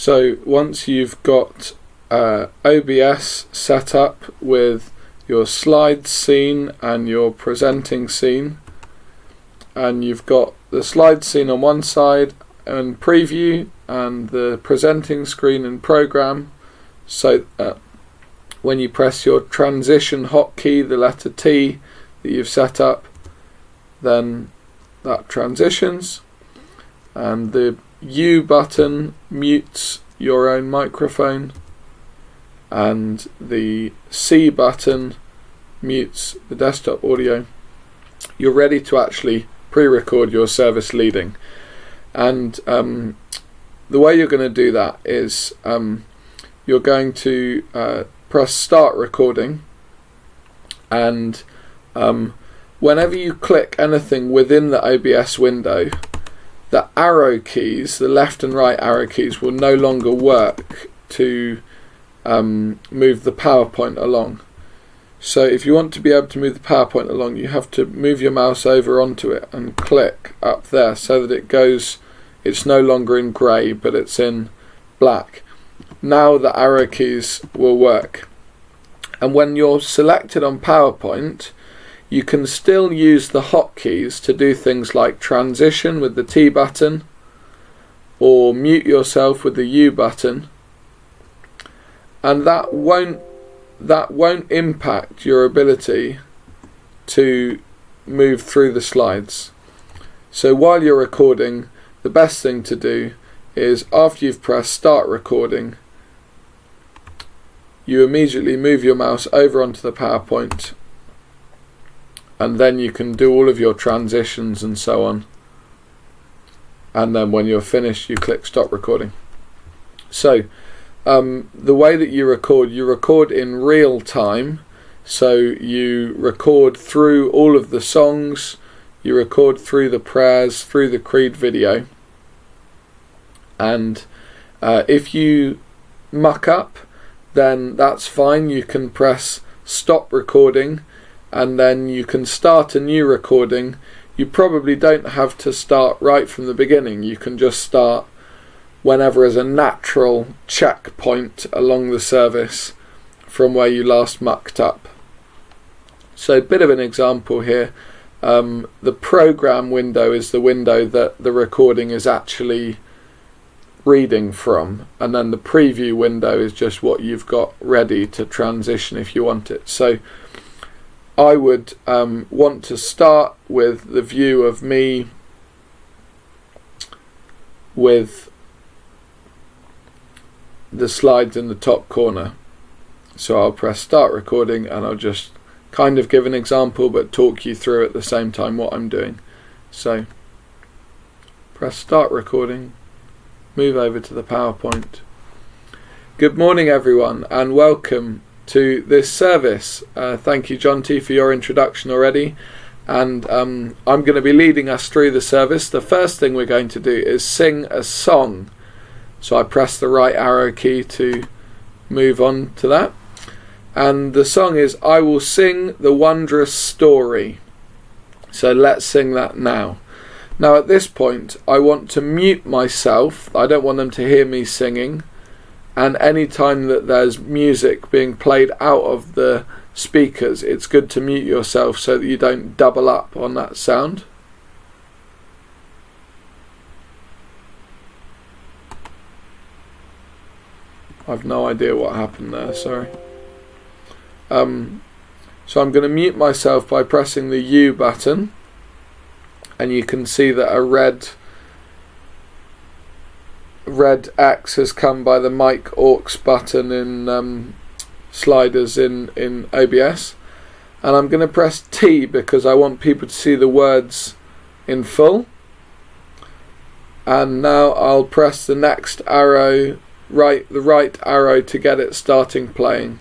So once you've got OBS set up with your slides scene and your presenting scene, and you've got the slide scene on one side and preview and the presenting screen and program, so when you press your transition hotkey, the letter T that you've set up, then that transitions, and the U button mutes your own microphone, and the C button mutes the desktop audio. You're ready to actually pre-record your service leading. And the way you're going to do that is you're going to press start recording, and whenever you click anything within the OBS window, the arrow keys, the left and right arrow keys, will no longer work to move the PowerPoint along. So if you want to be able to move the PowerPoint along, you have to move your mouse over onto it and click up there so that it's no longer in grey but it's in black. Now the arrow keys will work, and when you're selected on PowerPoint, you can still use the hotkeys to do things like transition with the T button or mute yourself with the U button, and that won't impact your ability to move through the slides. So while you're recording, the best thing to do is, after you've pressed start recording, you immediately move your mouse over onto the PowerPoint, and then you can do all of your transitions and so on, and then when you're finished you click stop recording. So the way that you record in real time. So you record through all of the songs, you record through the prayers, through the Creed video, and if you muck up, then that's fine. You can press stop recording and then you can start a new recording. You probably don't have to start right from the beginning. You can just start whenever is a natural checkpoint along the service from where you last mucked up. So a bit of an example here. The program window is the window that the recording is actually reading from, and then the preview window is just what you've got ready to transition if you want it. So I would want to start with the view of me with the slides in the top corner. So I'll press start recording and I'll just kind of give an example but talk you through at the same time what I'm doing. So press start recording, move over to the PowerPoint. Good morning everyone and welcome to this service. Thank you John T for your introduction already, and I'm going to be leading us through the service. The first thing we're going to do is sing a song. So I press the right arrow key to move on to that, and the song is I Will Sing the Wondrous Story. So let's sing that now. Now at this point I want to mute myself. I don't want them to hear me singing, and any time that there's music being played out of the speakers, it's good to mute yourself so that you don't double up on that sound. I've no idea what happened there, sorry. So I'm going to mute myself by pressing the U button, and you can see that a red X has come by the mic aux button in sliders in OBS, and I'm going to press T because I want people to see the words in full, and now I'll press the next arrow, the right arrow, to get it starting playing.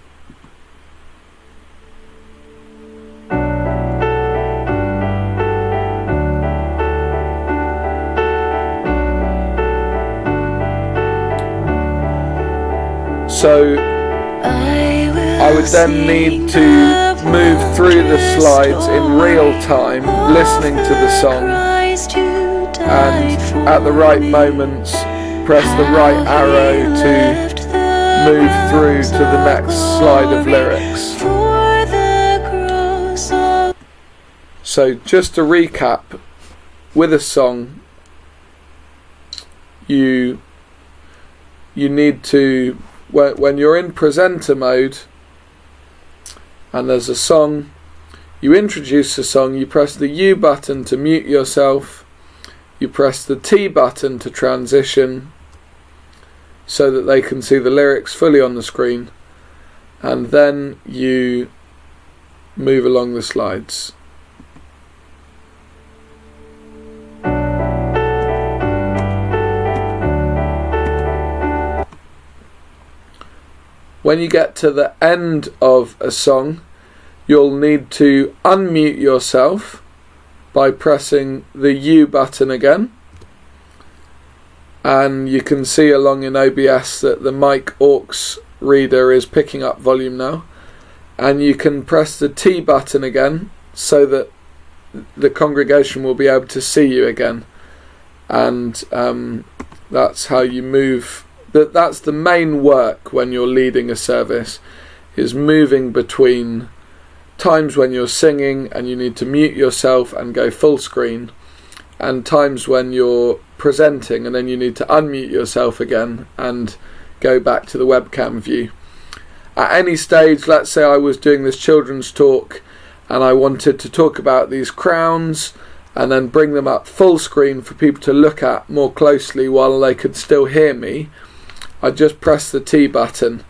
So I would then need to move through the slides in real time, listening to the song, and at the right moments press the right arrow to move through to the next slide of lyrics. So just to recap, with a song, you need to, when you're in presenter mode and there's a song, you introduce the song, you press the U button to mute yourself, you press the T button to transition so that they can see the lyrics fully on the screen, and then you move along the slides. When you get to the end of a song, you'll need to unmute yourself by pressing the U button again, and you can see along in OBS that the mic aux reader is picking up volume now, and you can press the T button again so that the congregation will be able to see you again, and that's how you move. That's the main work when you're leading a service, is moving between times when you're singing and you need to mute yourself and go full screen, and times when you're presenting and then you need to unmute yourself again and go back to the webcam view. At any stage, let's say I was doing this children's talk and I wanted to talk about these crowns and then bring them up full screen for people to look at more closely while they could still hear me, I'd just press the T button,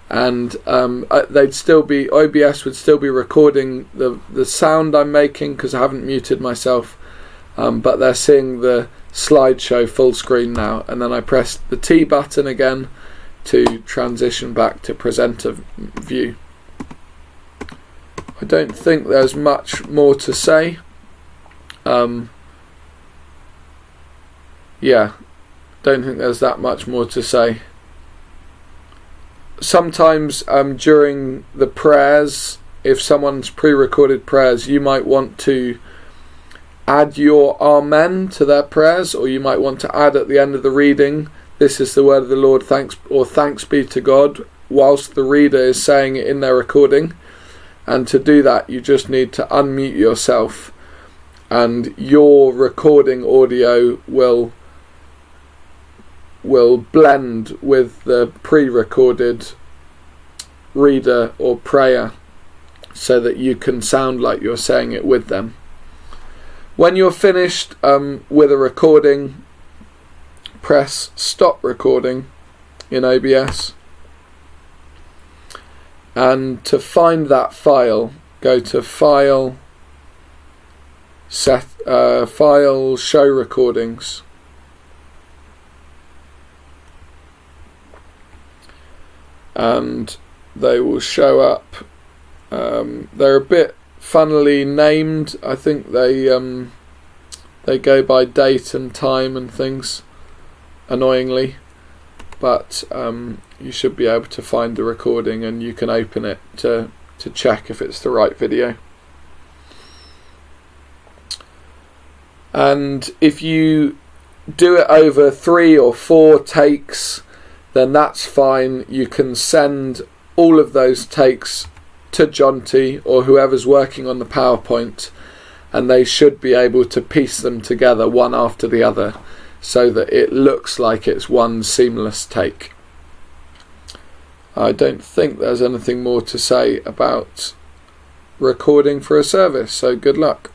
and OBS would still be recording the sound I'm making because I haven't muted myself, but they're seeing the slideshow full screen now, and then I press the T button again to transition back to presenter view. I don't think there's much more to say. Yeah, don't think there's that much more to say. Sometimes during the prayers, if someone's pre-recorded prayers, you might want to add your amen to their prayers, or you might want to add at the end of the reading, "This is the word of the Lord, thanks be to God," whilst the reader is saying it in their recording. And to do that, you just need to unmute yourself, and your recording audio will blend with the pre-recorded reader or prayer so that you can sound like you're saying it with them. When you're finished with a recording, press stop recording in OBS, and to find that file, go to file, file, show recordings, and they will show up. They're a bit funnily named. I think they go by date and time and things, annoyingly, but you should be able to find the recording, and you can open it to check if it's the right video. And if you do it over 3 or 4 takes, then that's fine. You can send all of those takes to Jonty or whoever's working on the PowerPoint, and they should be able to piece them together one after the other so that it looks like it's one seamless take. I don't think there's anything more to say about recording for a service, so good luck.